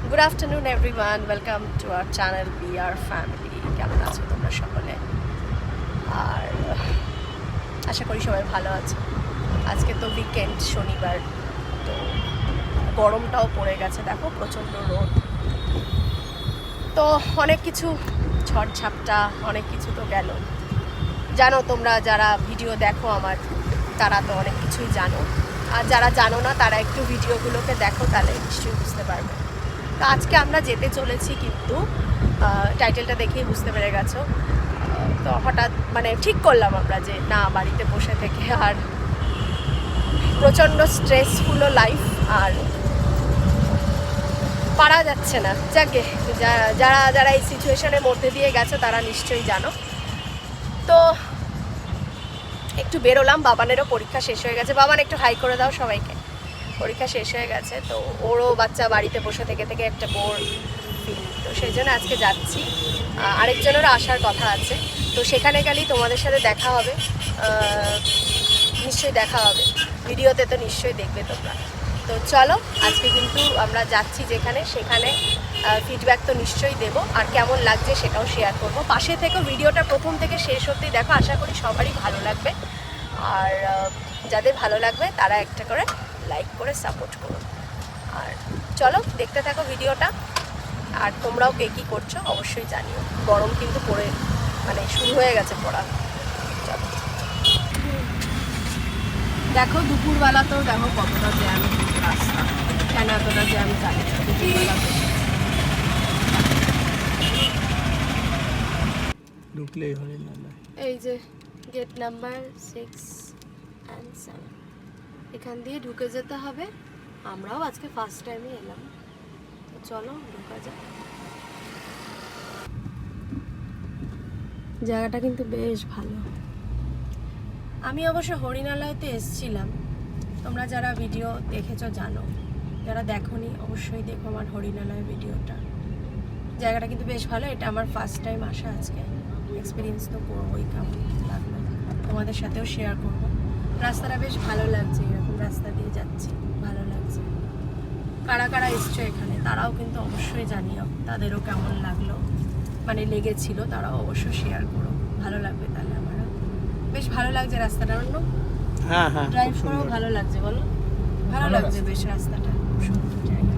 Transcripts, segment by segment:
Good afternoon everyone, welcome to our channel B R family. কেমন আছো তোমরা সকলে? আর আশা করি সবাই ভালো আছো। আজকে তো উইকেন্ড, শনিবার, তো গরমটাও পড়ে গেছে, দেখো প্রচণ্ড রোদ। তো অনেক কিছু ঝড়ঝাপটা, অনেক কিছু তো গেল। জানো তোমরা যারা ভিডিও দেখো আমার, তারা তো অনেক কিছুই জানো, আর যারা জানো না তারা একটু ভিডিওগুলোকে দেখো, তাহলে নিশ্চয়ই বুঝতে পারবে। তো আজকে আমরা যেতে চলেছি, কিন্তু টাইটেলটা দেখেই বুঝতে পেরে গেছো। তো হঠাৎ ঠিক করলাম আমরা যে না, বাড়িতে বসে থেকে আর প্রচণ্ড স্ট্রেসফুলও লাইফ, আর পারা যাচ্ছে না। যাকে যারা যারা এই সিচুয়েশনের মধ্যে দিয়ে গেছে তারা নিশ্চয়ই জানো। তো একটু বেরোলাম, বাবানেরও পরীক্ষা শেষ হয়ে গেছে। বাবান একটু হাই করে দাও সবাইকে। পরীক্ষা শেষ হয়ে গেছে, তো ওরও বাচ্চা বাড়িতে বসে থেকে থেকে একটা বোর ফিল, তো সেই জন্য আজকে যাচ্ছি। আরেকজনেরও আসার কথা আছে, তো সেখানে গেলেই তোমাদের সাথে দেখা হবে, নিশ্চয়ই দেখা হবে। ভিডিওতে তো নিশ্চয়ই দেখবে তোমরা। তো চলো, আজকে কিন্তু আমরা যাচ্ছি যেখানে, সেখানে ফিডব্যাক তো নিশ্চয়ই দেবো, আর কেমন লাগছে সেটাও শেয়ার করবো। পাশে থেকেও ভিডিওটা প্রথম থেকে শেষ অবধি দেখো, আশা করি সবারই ভালো লাগবে। আর যাদের ভালো লাগবে তারা একটা করে লাইক করে সাপোর্ট করো। আর চলো, দেখতে থাকো ভিডিওটা। আর তোমরাও কে কী করছো অবশ্যই জানিও। গরম কিন্তু পড়ে শুরু হয়ে গেছে পড়া। চলো, দেখো দুপুরবেলাতেও দেখো কতটা জ্যাম রাস্তা, কেন এতটা জ্যাম জানি দুপুরবেলাতে। ঢুকলেই হয় না। এই যে গেট নাম্বার 6 and 7, এখান দিয়ে ঢুকে যেতে হবে। আমরাও আজকে ফার্স্ট টাইমে এলাম, তো চলো ঢোকা যাক। জায়গাটা কিন্তু বেশ ভালো। আমি অবশ্য হরিণালয়তে এসেছিলাম, তোমরা যারা ভিডিও দেখেছো জানো, যারা দেখোনি অবশ্যই দেখো আমার হরিণালয় ভিডিওটা। জায়গাটা কিন্তু বেশ ভালো। এটা আমার ফার্স্ট টাইম আসা, আজকে এক্সপিরিয়েন্স তো করবোই, কেমন লাগলো তোমাদের সাথেও শেয়ার করবো। রাস্তাটা বেশ ভালো লাগছে, এরকম রাস্তা দিয়ে যাচ্ছি, ভালো লাগছে। কারা কারা এসছো এখানে তারাও কিন্তু অবশ্যই জানিও, তাদেরও কেমন লাগলো, লেগেছিল, তারাও অবশ্যই শেয়ার করো, ভালো লাগবে। তাহলে আমারও বেশ ভালো লাগছে রাস্তাটা, অন্য হ্যাঁ হ্যাঁ, ড্রাইভ করেও ভালো লাগছে, বলো ভালো লাগছে বেশ রাস্তাটা, খুব সুন্দর জায়গা,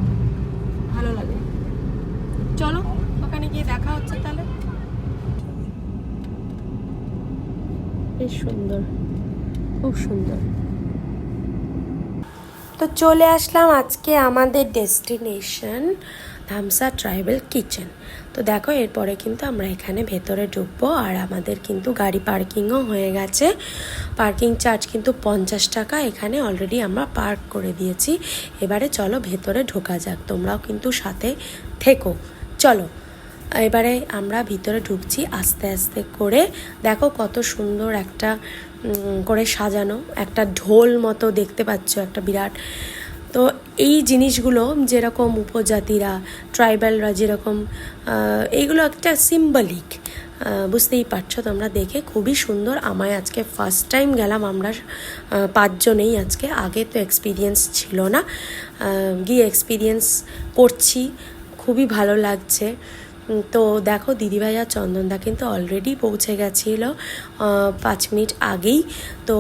ভালো লাগে। চলো ওখানে গিয়ে দেখা হচ্ছে তাহলে। বেশ সুন্দর, খুব সুন্দর। তো চলে আসলাম আজকে আমাদের ডেস্টিনেশন ধামসা ট্রাইবাল কিচেন। তো দেখো, এরপরে কিন্তু আমরা এখানে ভেতরে ঢুকবো, আর আমাদের কিন্তু গাড়ি পার্কিংও হয়ে গেছে। পার্কিং চার্জ কিন্তু 50 টাকা, এখানে অলরেডি আমরা পার্ক করে দিয়েছি। এবারে চলো ভেতরে ঢোকা যাক, তোমরাও কিন্তু সাথে থেকো। চলো এবারে আমরা ভিতরে ঢুকছি আস্তে আস্তে করে। দেখো কত সুন্দর একটা করে সাজানো, একটা ঢোল মতো দেখতে পাচ্ছ, একটা বিরাট। তো এই জিনিসগুলো যেরকম উপজাতিরা, ট্রাইবালরা যেরকম, এইগুলো একটা সিম্বলিক, বুঝতেই পারছো তোমরা দেখে, খুবই সুন্দর। আমায় আজকে ফার্স্ট টাইম গেলাম আমরা 5 জনেই আজকে, আগে তো এক্সপিরিয়েন্স ছিল না, গিয়ে এক্সপিরিয়েন্স করছি, খুবই ভালো লাগছে। তো দেখো দিদিভাই আর চন্দনদা কিন্তু অলরেডি পৌঁছে গেছিলো 5 মিনিট আগেই। তো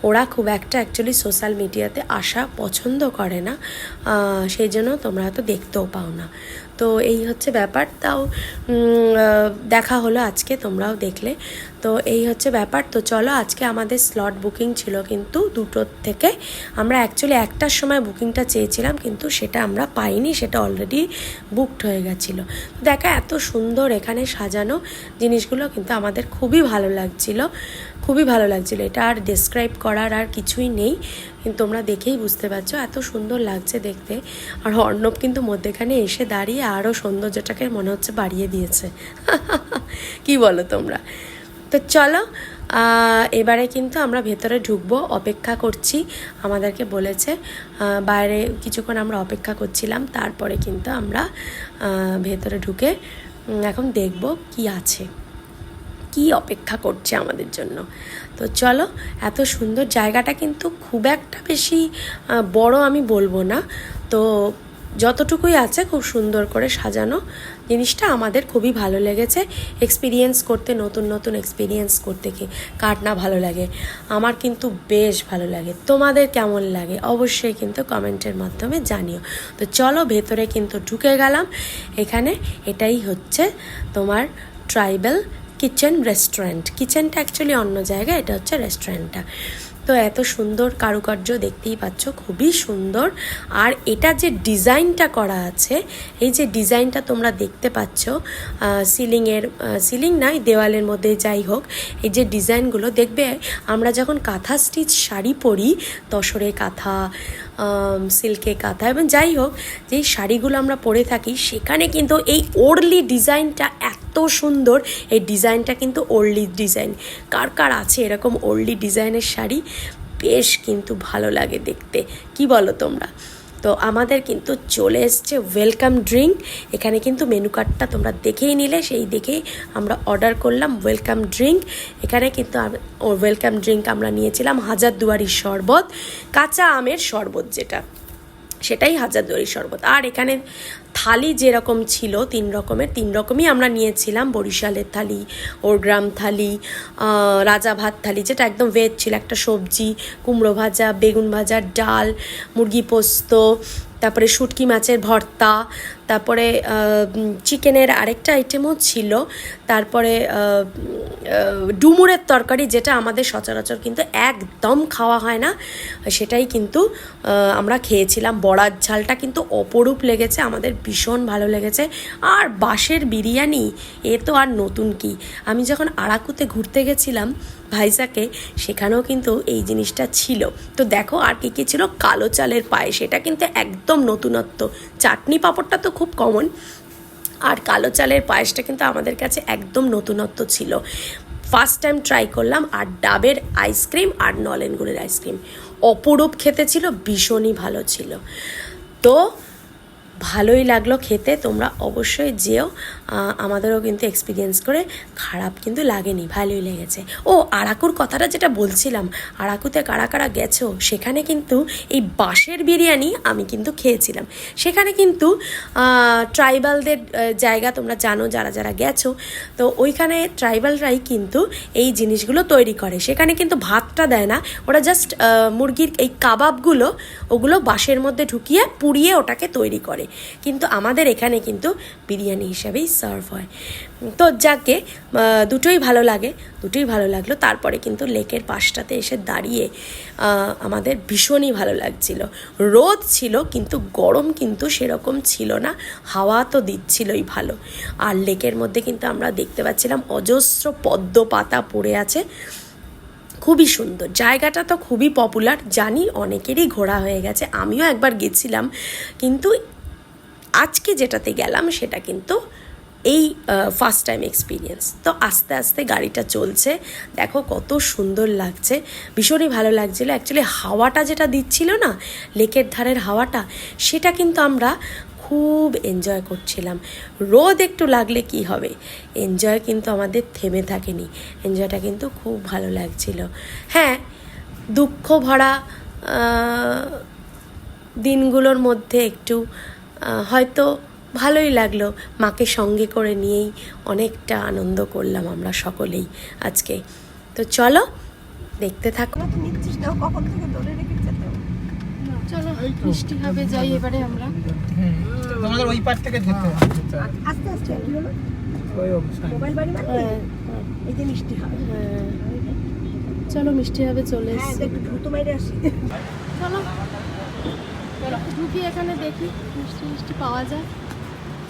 ওরা খুব একটা অ্যাকচুয়ালি সোশ্যাল মিডিয়াতে আসা পছন্দ করে না, সেই জন্য তোমরা হয়তো দেখতেও পাও না। তো এই হচ্ছে ব্যাপার। তাও দেখা হলো আজকে, তোমরাও দেখলে। তো এই হচ্ছে ব্যাপার। তো চলো, আজকে আমাদের স্লট বুকিং ছিল কিন্তু 2টোর থেকে। আমরা অ্যাকচুয়ালি 1টার সময় বুকিংটা চেয়েছিলাম, কিন্তু সেটা আমরা পাইনি, সেটা অলরেডি বুকড হয়ে গেছিলো। দেখা এত সুন্দর এখানে সাজানো জিনিসগুলো কিন্তু আমাদের খুবই ভালো লাগছিল, খুবই ভালো লাগছিলো। এটা আর ডেসক্রাইব করার আর কিছুই নেই, কিন্তু তোমরা দেখেই বুঝতে পারছো এত সুন্দর লাগছে দেখতে। আর অর্ণব কিন্তু মধ্যেখানে এসে দাঁড়িয়ে আরও সৌন্দর্যটাকে মনে হচ্ছে বাড়িয়ে দিয়েছে। কি বলো তোমরা? তো চলো এবারে কিন্তু আমরা ভেতরে ঢুকবো, অপেক্ষা করছি। আমাদেরকে বলেছে বাইরে কিছুক্ষণ আমরা অপেক্ষা করছিলাম, তারপরে কিন্তু আমরা ভেতরে ঢুকে এখন দেখব কি আছে, কি অপেক্ষা করছে আমাদের জন্য। তো চলো, এত সুন্দর জায়গাটা কিন্তু খুব একটা বেশি বড় আমি বলবো না, তো যতটুকুই আছে খুব সুন্দর করে সাজানো। জিনিসটা আমাদের খুবই ভালো লেগেছে। এক্সপিরিয়েন্স করতে, নতুন নতুন এক্সপিরিয়েন্স করতে কি কার না ভালো লাগে। আমার কিন্তু বেশ ভালো লাগে। তোমাদের কেমন লাগে অবশ্যই কিন্তু কমেন্টের মাধ্যমে জানিও। তো চলো ভেতরে কিন্তু ঢুকে গেলাম। এখানে এটাই হচ্ছে তোমার ট্রাইবাল কিচেন রেস্টুরেন্ট। কিচেনটা অ্যাকচুয়ালি অন্য জায়গায়, এটা হচ্ছে রেস্টুরেন্টটা। তো এত সুন্দর কারুকার্য দেখতেই পাচ্ছ, খুবই সুন্দর। আর এটা যে ডিজাইনটা করা আছে, এই যে ডিজাইনটা তোমরা দেখতে পাচ্ছ সিলিং নয়, দেওয়ালের মধ্যে যাই হোক, এই যে ডিজাইনগুলো দেখবে আমরা যখন কাঁথা স্টিচ শাড়ি পরি, তসরে কাঁথা, সিল্কে কাঁথা এবং যাই হোক যেই শাড়িগুলো আমরা পরে থাকি, সেখানে কিন্তু এই ওরলি ডিজাইনটা এত সুন্দর। এই ডিজাইনটা কিন্তু ওরলি ডিজাইন। কার কার আছে এরকম ওরলি ডিজাইনের শাড়ি? বেশ কিন্তু ভালো লাগে দেখতে, কি বলো তোমরা? তো আমাদের কিন্তু চলে এসছে ওয়েলকাম ড্রিঙ্ক। এখানে কিন্তু মেনু কার্ডটা তোমরা দেখেই নিলে, সেই দেখেই আমরা অর্ডার করলাম ওয়েলকাম ড্রিঙ্ক। এখানে কিন্তু ওয়েলকাম ড্রিঙ্ক আমরা নিয়েছিলাম হাজারদুয়ারির শরবত, কাঁচা আমের শরবত যেটা, সেটাই হাজারদুয়ারির শরবত। আর এখানে থালি যেরকম ছিল তিন রকমই আমরা নিয়েছিলাম। বরিশালের থালি, ওরগ্রাম থালি, রাজা ভাত থালি যেটা একদম ভেজ ছিল, একটা সবজি, কুমড়ো ভাজা, বেগুন ভাজা, ডাল, মুরগি পোস্ত, তারপরে শুটকি মাছের ভর্তা, তারপরে চিকেনের আরেকটা আইটেমও ছিল, তারপরে ডুমুরের তরকারি যেটা আমাদের সচরাচর কিন্তু একদম খাওয়া হয় না, সেটাই কিন্তু আমরা খেয়েছিলাম। বড়ার ঝালটা কিন্তু অপরূপ লেগেছে, আমাদের ভীষণ ভালো লেগেছে। আর বাঁশের বিরিয়ানি, এ তো আর নতুন কি। আমি যখন আরাকুতে ঘুরতে গেছিলাম ভাইজাকে, সেখানেও কিন্তু এই জিনিসটা ছিল। তো দেখো আর কি ছিল, কালো চালের পায়েস, এটা কিন্তু একদম নতুনত্ব। চাটনি পাঁপড়টা তো খুব কমন, আর কালো চালের পায়েসটা কিন্তু আমাদের কাছে একদম নতুনত্ব ছিল। ফার্স্ট টাইম ট্রাই করলাম। আর ডাবের আইসক্রিম আর নলেন গুড়ের আইসক্রিম অপরূপ খেতে ছিল, ভীষণই ভালো ছিল। তো ভালোই লাগলো খেতে, তোমরা অবশ্যই যেও। আমাদেরও কিন্তু এক্সপিরিয়েন্স করে খারাপ কিন্তু লাগেনি, ভালোই লেগেছে। ও আরাকুর কথাটা যেটা বলছিলাম, আরাকুতে কারা কারা গেছো, সেখানে কিন্তু এই বাঁশের বিরিয়ানি আমি কিন্তু খেয়েছিলাম। সেখানে কিন্তু ট্রাইবালদের জায়গা, তোমরা জানো যারা যারা গেছো, তো ওইখানে ট্রাইবালরাই কিন্তু এই জিনিসগুলো তৈরি করে। সেখানে কিন্তু ভাতটা দেয় না, ওরা জাস্ট মুরগির এই কাবাবগুলো, ওগুলো বাঁশের মধ্যে ঢুকিয়ে পুড়িয়ে ওটাকে তৈরি করে। কিন্তু আমাদের এখানে কিন্তু বিরিয়ানি হিসাবেই সার্ভ হয়। তো যাকে দুটোই ভালো লাগলো। তারপরে কিন্তু লেকের পাশটাতে এসে দাঁড়িয়ে আমাদের ভীষণই ভালো লাগছিল। রোদ ছিল কিন্তু গরম কিন্তু সেরকম ছিল না, হাওয়া তো দিচ্ছিলই ভালো। আর লেকের মধ্যে কিন্তু আমরা দেখতে পাচ্ছিলাম অজস্র পদ্ম পাতা পড়ে আছে, খুবই সুন্দর। জায়গাটা তো খুবই পপুলার, জানি অনেকেরই ঘোরা হয়ে গেছে, আমিও একবার গেছিলাম, কিন্তু আজকে যেটাতে গেলাম সেটা কিন্তু এই ফার্স্ট টাইম এক্সপিরিয়েন্স। তো আস্তে আস্তে গাড়িটা চলছে, দেখো কত সুন্দর লাগছে, ভীষণই ভালো লাগছিলো। অ্যাকচুয়ালি হাওয়াটা যেটা দিচ্ছিল না, লেকের ধারের হাওয়াটা, সেটা কিন্তু আমরা খুব এনজয় করছিলাম। রোদ একটু লাগলে কি হবে, এনজয় কিন্তু আমাদের থেমে থাকেনি, এনজয়টা কিন্তু খুব ভালো লাগছিল। হ্যাঁ, দুঃখ ভরা দিনগুলোর মধ্যে একটু হয়তো ভালোই লাগলো, মাকে সঙ্গে করে নিয়েই অনেকটা আনন্দ করলাম আমরা সকলেই আজকে। তো চলো দেখতে থাকো। চলো মিষ্টি হবে, যাই এবারে আমরা। তোমাদের ওই পার থেকে যেতে হবে। আস্তে আস্তে কি হলো, ওই অবস্থায় মোবাইল বাড়ি মানে এই যে মিষ্টি হবে। চলো মিষ্টি হবে, চলে হ্যাঁ, এসছে। একটু দ্রুত বাইরে আসি। চলো ঢুকি, এখানে দেখি মিষ্টি মিষ্টি পাওয়া যায়।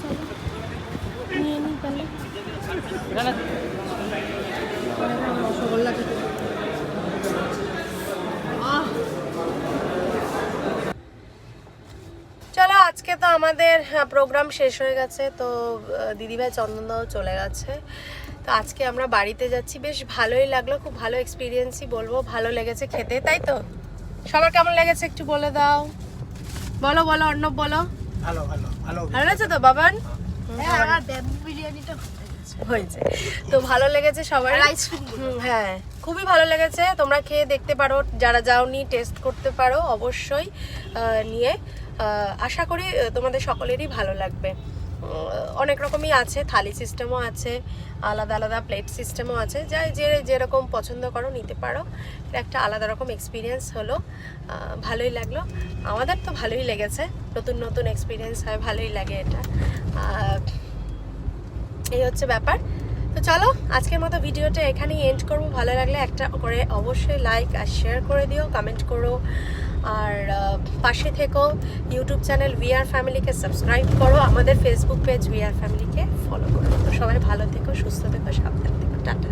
চলো নিয়ে নিই তাহলে। রসগোল্লা খেতে চলো আজকে তো আমাদের প্রোগ্রাম শেষ হয়ে গেছে, তো দিদিভাই চন্দনদাও চলে গেছে। তো আজকে আমরা বাড়িতে যাচ্ছি, বেশ ভালোই লাগলো, খুব ভালো এক্সপিরিয়েন্সই বলবো, ভালো লেগেছে খেতে, তাই তো? সবার কেমন লেগেছে একটু বলে দাও, বলো বলো অর্ণব বলো। ভালো ভালো ভালো ভালো লাগছে তো বাবান? হ্যাঁ, আমার ব্যাম্বু বিরিয়ানিটা হয়েছে তো ভালো লেগেছে সবার। হ্যাঁ, খুবই ভালো লেগেছে, তোমরা খেয়ে দেখতে পারো, যারা যাওনি টেস্ট করতে পারো অবশ্যই নিয়ে। আশা করি তোমাদের সকলেরই ভালো লাগবে। অনেক রকমই আছে, থালি সিস্টেমও আছে, আলাদা আলাদা প্লেট সিস্টেমও আছে, যে যেরকম পছন্দ করো নিতে পারো। এটা একটা আলাদা রকম এক্সপিরিয়েন্স হলো, ভালোই লাগলো। আমাদের তো ভালোই লেগেছে, নতুন নতুন এক্সপিরিয়েন্স হয়, ভালোই লাগে এটা। এই হচ্ছে ব্যাপার। তো চলো আজকের মতো ভিডিওটা এখানেই এন্ড করবো। ভালো লাগলে একটা করে অবশ্যই লাইক আর শেয়ার করে দিও, কমেন্ট করো, আর পাশে থেকো। ইউটিউব চ্যানেল ভিআর ফ্যামিলিকে সাবস্ক্রাইব করো, আমাদের ফেসবুক পেজ ভিআর ফ্যামিলিকে ফলো করো। তো সবাই ভালো থেকো, সুস্থ থেকো, সাবধান থেকো, টাটা।